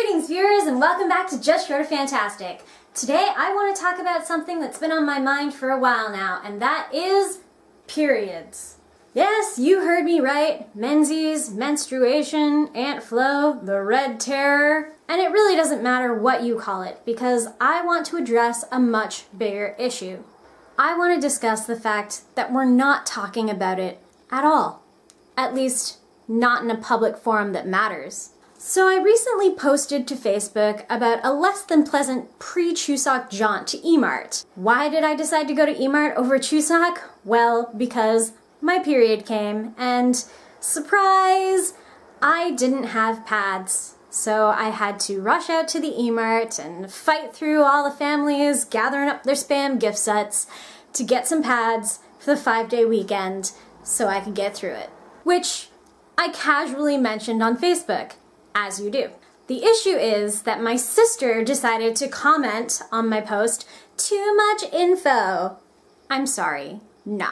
Greetings viewers and welcome back to Just Short of Fantastic. Today I want to talk about something that's been on my mind for a while now, and that is periods. Yes, you heard me right. Menses, menstruation, Aunt Flo, the Red Terror. And it really doesn't matter what you call it, because I want to address a much bigger issue. I want to discuss the fact that we're not talking about it at all. At least, not in a public forum that matters. So I recently posted to Facebook about a less than pleasant pre-Chuseok jaunt to E-Mart. Why did I decide to go to E-Mart over Chuseok? Well, because my period came and, surprise, I didn't have pads. So I had to rush out to the E-Mart and fight through all the families gathering up their spam gift sets to get some pads for the 5-day weekend so I could get through it. Which I casually mentioned on Facebook. As you do. The issue is that my sister decided to comment on my post, "Too much info." I'm sorry, no.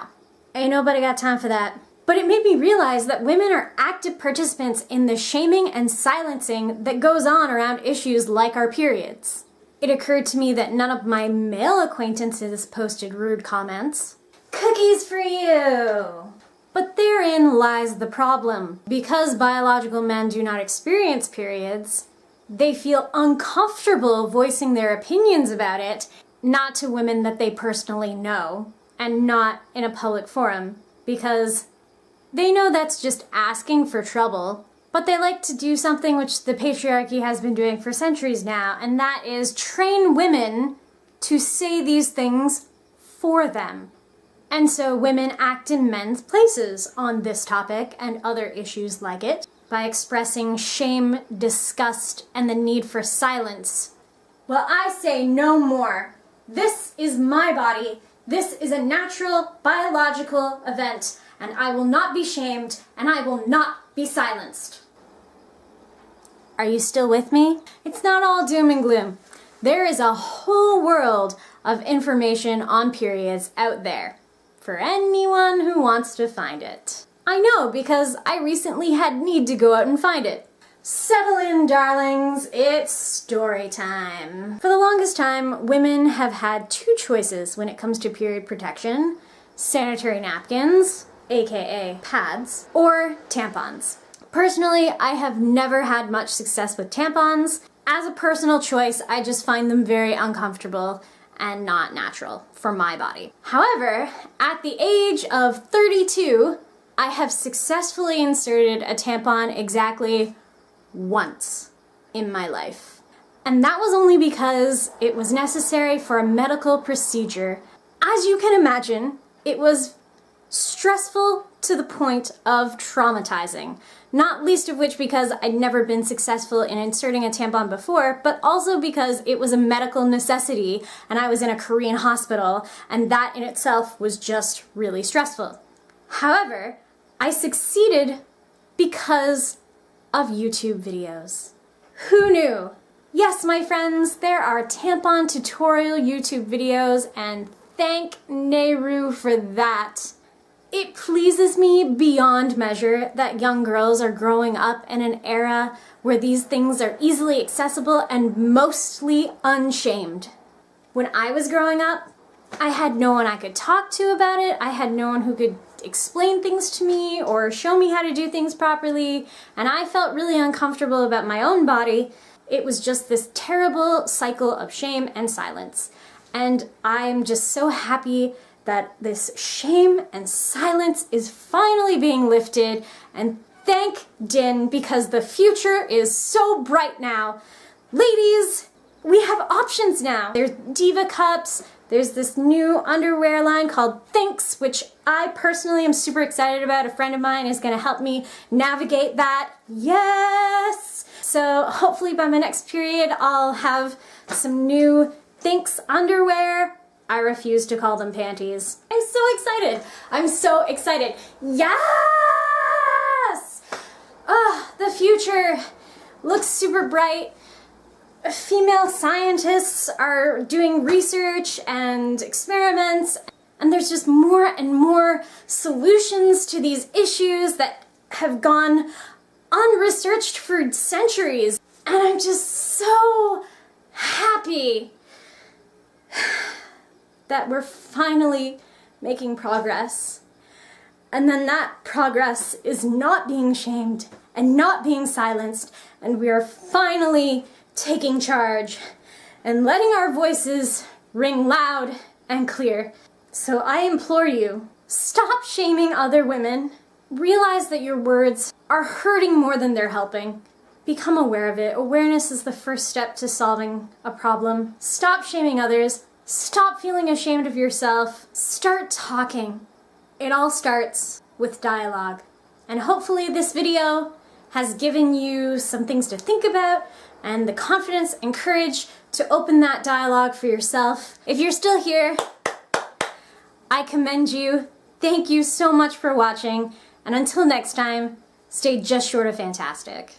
Ain't nobody got time for that. But it made me realize that women are active participants in the shaming and silencing that goes on around issues like our periods. It occurred to me that none of my male acquaintances posted rude comments. Cookies for you! But therein lies the problem. Because biological men do not experience periods, they feel uncomfortable voicing their opinions about it, not to women that they personally know, and not in a public forum, because they know that's just asking for trouble, but they like to do something which the patriarchy has been doing for centuries now, and that is train women to say these things for them. And so women act in men's places on this topic and other issues like it by expressing shame, disgust, and the need for silence. Well, I say no more. This is my body. This is a natural, biological event, and I will not be shamed, and I will not be silenced. Are you still with me? It's not all doom and gloom. There is a whole world of information on periods out there, for anyone who wants to find it. I know, because I recently had need to go out and find it. Settle in, darlings, it's story time. For the longest time, women have had two choices when it comes to period protection: sanitary napkins, aka pads, or tampons. Personally, I have never had much success with tampons. As a personal choice, I just find them very uncomfortable and not natural for my body. However, at the age of 32, I have successfully inserted a tampon exactly once in my life. And that was only because it was necessary for a medical procedure. As you can imagine, it was stressful to the point of traumatizing. Not least of which because I'd never been successful in inserting a tampon before, but also because it was a medical necessity and I was in a Korean hospital, and that in itself was just really stressful. However, I succeeded because of YouTube videos. Who knew? Yes, my friends, there are tampon tutorial YouTube videos, and thank Nehru for that. It pleases me beyond measure that young girls are growing up in an era where these things are easily accessible and mostly unshamed. When I was growing up, I had no one I could talk to about it. I had no one who could explain things to me or show me how to do things properly, and I felt really uncomfortable about my own body. It was just this terrible cycle of shame and silence. And I'm just so happy that this shame and silence is finally being lifted, and thank Din, because the future is so bright now. Ladies, we have options now. There's Diva Cups, there's this new underwear line called Thinx, which I personally am super excited about. A friend of mine is gonna help me navigate that. Yes! So hopefully by my next period I'll have some new Thinx underwear. I refuse to call them panties. I'm so excited. I'm so excited. Yes! Oh, the future looks super bright. Female scientists are doing research and experiments, and there's just more and more solutions to these issues that have gone unresearched for centuries. And I'm just so happy that we're finally making progress. And then that progress is not being shamed and not being silenced, and we are finally taking charge and letting our voices ring loud and clear. So I implore you, stop shaming other women. Realize that your words are hurting more than they're helping. Become aware of it. Awareness is the first step to solving a problem. Stop shaming others. Stop feeling ashamed of yourself. Start talking. It all starts with dialogue. And hopefully this video has given you some things to think about and the confidence and courage to open that dialogue for yourself. If you're still here, I commend you. Thank you so much for watching. And until next time, stay just short of fantastic.